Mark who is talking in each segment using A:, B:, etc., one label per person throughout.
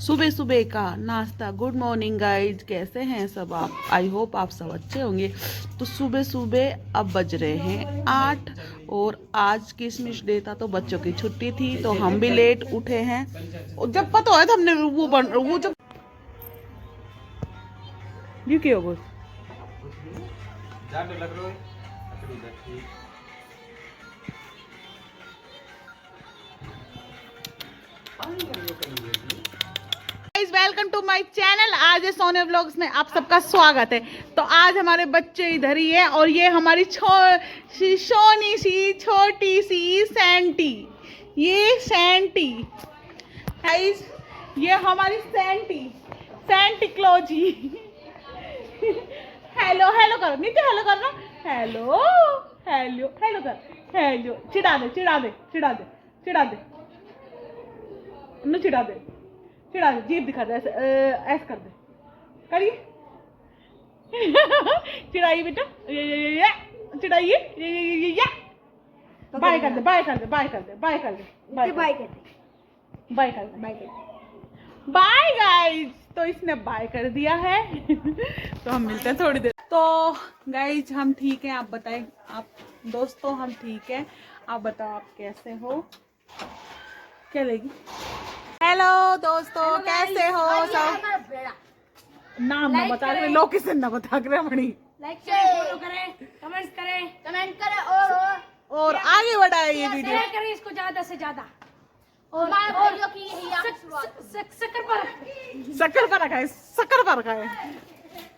A: सुबह सुबह का नाश्ता। गुड मॉर्निंग गाइज, कैसे हैं सब आप? आई होप आप सब अच्छे होंगे। तो सुबह सुबह अब बज रहे हैं 8 और आज किशमिश डे था तो बच्चों की छुट्टी थी तो हम भी लेट उठे हैं। और जब पता है तो हमने वो जब ये क्या हो वेलकम टू माय चैनल। आज सोने व्लॉग्स में आप सबका स्वागत है। तो आज हमारे बच्चे इधर ही है और ये हमारी सोनी सी छोटी सी सैंटी, ये सैंटी गाइस, ये हमारी सैंटी सैंटी क्लॉजी। हेलो हेलो करो नीचे, हेलो करना, हेलो हेलो हेलो कर, हेलो। चिढ़ा दे चिढ़ा दे चिढ़ा दे चिढ़ा दे न चिढ़ा दे चिढ़ा दे, जीभ दिखा दे, ऐसे ऐसे कर दे, करिए। चिढ़ाइए बेटा, ये चिढ़ाइए, ये बाय कर दे, बाय कर दे, बाय कर दे, बाय कर दे, बाय कर दे, बाय कर दे, बाय कर दे, बाय गाइज। तो इसने बाय कर दिया है। तो हम मिलते हैं थोड़ी देर। तो गाइज हम ठीक हैं, आप बताएं। आप दोस्तों हम ठीक हैं, आप बताओ आप कैसे हो? क्या लेगी? हेलो दोस्तों, कैसे हो सब? नाम ना बता रहे, लोकेशन ना बता रहे मणि।
B: लाइक फॉलो करें, कमेंट करें
A: और आगे बढ़ाए ये वीडियो,
B: शेयर करें इसको ज्यादा से ज्यादा। और
A: शक्कर पर रखा है, शक्कर पर रखा है।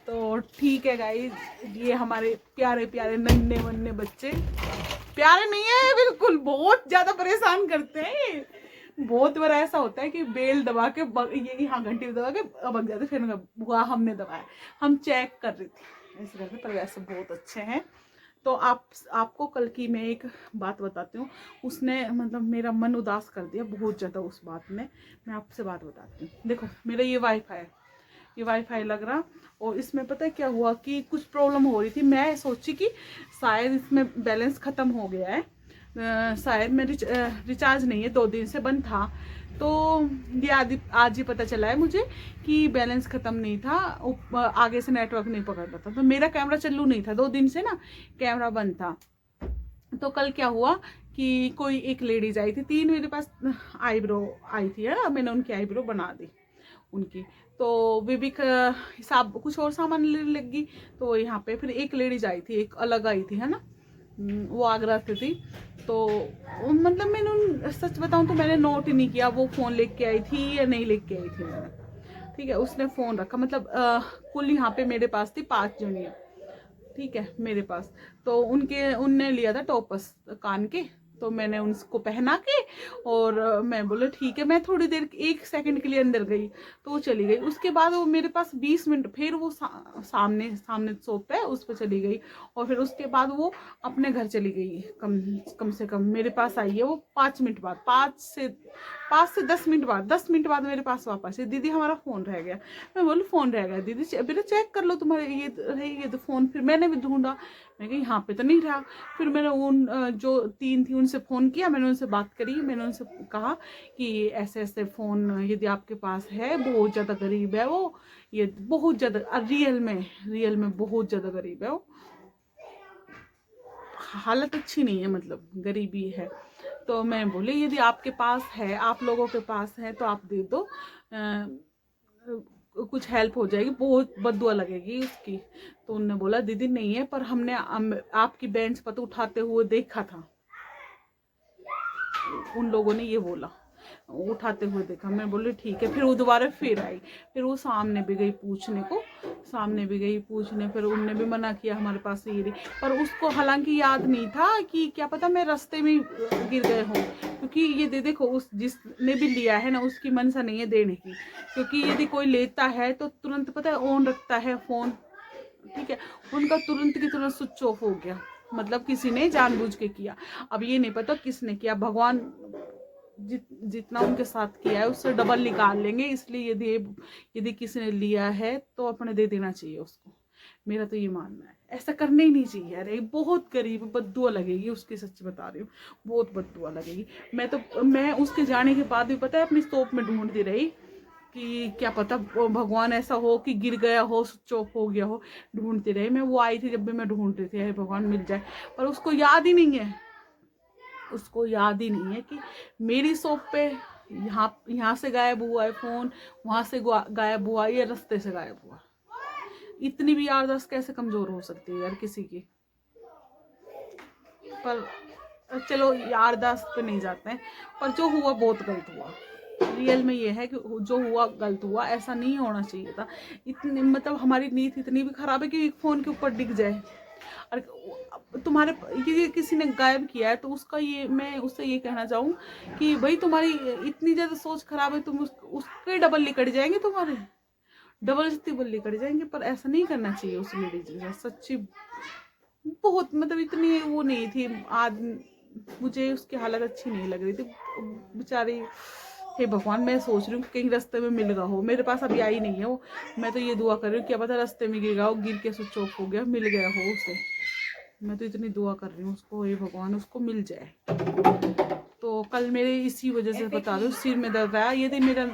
A: तो ठीक है गाइस, ये हमारे प्यारे प्यारे नन्हे वन्ने बच्चे, प्यारे नहीं है बिल्कुल, बहुत ज्यादा परेशान करते हैं। बहुत बार ऐसा होता है कि बेल दबा के ये यहाँ घंटी दबा के बग जाते, फिर हुआ हमने दबाया, हम चेक कर रही थी ऐसे करके, पर वैसे बहुत अच्छे हैं। तो आपको कल की मैं एक बात बताती हूँ, उसने मतलब मेरा मन उदास कर दिया बहुत ज़्यादा उस बात ने। मैं आपसे बात बताती हूँ। देखो मेरा ये वाईफाई लग रहा, और इसमें पता है क्या हुआ कि कुछ प्रॉब्लम हो रही थी। मैं सोची कि शायद इसमें बैलेंस ख़त्म हो गया है, शायद मैं रिचार्ज नहीं है, 2 दिन से बंद था। तो ये आज ही पता चला है मुझे कि बैलेंस ख़त्म नहीं था, आगे से नेटवर्क नहीं पकड़ रहा था। तो मेरा कैमरा चालू नहीं था 2 दिन से ना, कैमरा बंद था। तो कल क्या हुआ कि कोई एक लेडीज आई थी, 3 मेरे पास आईब्रो आई थी, है ना, मैंने उनकी आईब्रो बना दी उनकी। तो बेबी का हिसाब कुछ और सामान लेने लगी, तो यहाँ पे फिर एक लेडीज आई थी, एक अलग आई थी, है ना, वो आगरा से थी। तो मतलब मैंने सच बताऊं तो मैंने नोट ही नहीं किया वो फ़ोन लेके आई थी या नहीं लेके आई थी मैंने। ठीक है, उसने फ़ोन रखा, मतलब कुल यहाँ पे मेरे पास थी 5 जूनियर, ठीक है मेरे पास। तो उनने लिया था टॉपस कान के, तो मैंने उनको पहना के, और मैं बोले ठीक है, मैं थोड़ी देर 1 सेकंड के लिए अंदर गई तो वो चली गई। उसके बाद वो मेरे पास 20 मिनट, फिर वो सामने शॉप है उस पर चली गई, और फिर उसके बाद वो अपने घर चली गई। कम से कम मेरे पास आई है वो 5 मिनट बाद, 5 से 10 मिनट बाद, 10 मिनट बाद मेरे पास वापस है। दीदी हमारा फ़ोन रह गया। मैं बोलूँ फ़ोन रह गया दीदी, बेटा चेक कर लो तुम्हारे ये तो फ़ोन। फिर मैंने भी ढूंढा, मैं कही यहाँ पे तो नहीं रहा। फिर मैंने उन जो 3 थी उनसे फ़ोन किया, मैंने उनसे बात करी, मैंने उनसे कहा कि ऐसे ऐसे फ़ोन यदि आपके पास है, बहुत ज़्यादा गरीब है वो, ये बहुत ज़्यादा रियल में बहुत ज़्यादा गरीब है वो, हालत अच्छी नहीं है, मतलब गरीबी है। तो मैं बोली यदि आपके पास है, आप लोगों के पास है तो आप दे दो, कुछ हेल्प हो जाएगी, बहुत बद्दुआ लगेगी उसकी। तो उन्होंने बोला दीदी नहीं है, पर हमने आपकी बेंच पर तो उठाते हुए देखा था, उन लोगों ने ये बोला, उठाते हुए देखा। मैं बोली ठीक है। फिर वो दोबारा फिर आई, फिर वो सामने भी गई पूछने, फिर उनने भी मना किया हमारे पास ये नहीं। पर उसको हालांकि याद नहीं था कि क्या पता मैं रास्ते में गिर गए हों, क्योंकि ये देखो उस जिसने भी लिया है ना, उसकी मनसा नहीं है देने की, क्योंकि यदि कोई लेता है तो तुरंत पता है ऑन रखता है फ़ोन, ठीक है, उनका तुरंत की तुरंत स्विच ऑफ हो गया, मतलब किसी ने जानबूझ के किया। अब ये नहीं पता किसने किया, भगवान जितना उनके साथ किया है उससे डबल निकाल लेंगे। इसलिए यदि किसी ने लिया है तो अपने दे देना चाहिए उसको, मेरा तो ये मानना है। ऐसा करना ही नहीं चाहिए यार, एक बहुत गरीब, बद्दुआ लगेगी उसकी, सच बता रही हूँ, बहुत बद्दुआ लगेगी। मैं उसके जाने के बाद भी पता है अपनी शॉप में ढूंढती रही, कि क्या पता वो भगवान ऐसा हो कि गिर गया हो, स्विच ऑफ हो गया हो। ढूंढते रहे, मैं वो आई थी जब भी मैं ढूंढ रही थी अरे भगवान मिल जाए, पर उसको याद ही नहीं है, उसको याद ही नहीं है कि मेरी शॉप पे यहाँ से गायब हुआ है फ़ोन, वहाँ से गायब हुआ, ये रास्ते से गायब हुआ। इतनी भी याददाश्त कैसे कमज़ोर हो सकती है यार किसी की। पर चलो याददाश्त पे नहीं जाते हैं, पर जो हुआ बहुत गलत हुआ। रियल में ये है कि जो हुआ गलत हुआ, ऐसा नहीं होना चाहिए था। इतनी मतलब हमारी नीयत इतनी भी खराब है कि एक फ़ोन के ऊपर डिग जाए। और तुम्हारे ये किसी ने गायब किया है तो उसका ये मैं उससे ये कहना चाहूँ कि भाई तुम्हारी इतनी ज़्यादा सोच खराब है, तुम उसके डबल लिकड़ जाएंगे, तुम्हारे डबल से ट्रिपल लिकड़ जाएंगे। पर ऐसा नहीं करना चाहिए उस लेडीज के साथ। सच्ची बहुत मतलब इतनी वो नहीं थी। आज मुझे उसकी हालत अच्छी नहीं लग रही थी बेचारी। हे भगवान, मैं सोच रही हूँ कहीं रास्ते में मिल गया हो। मेरे पास अभी आई नहीं है वो। मैं तो ये दुआ कर रही हूँ क्या पता रास्ते में गिर गया हो, गिर के स्विच ऑफ हो गया, मिल गया हो उसे। मैं तो इतनी दुआ कर रही हूँ उसको, हे भगवान उसको मिल जाए। तो कल मेरे इसी वजह से बता दो सिर में दर्द आया। यदि मेरा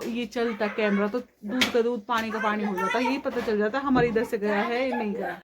A: ये चलता कैमरा तो दूध का दूध पानी का पानी हो जाता, यही पता चल जाता हमारे इधर से गया है नहीं गया।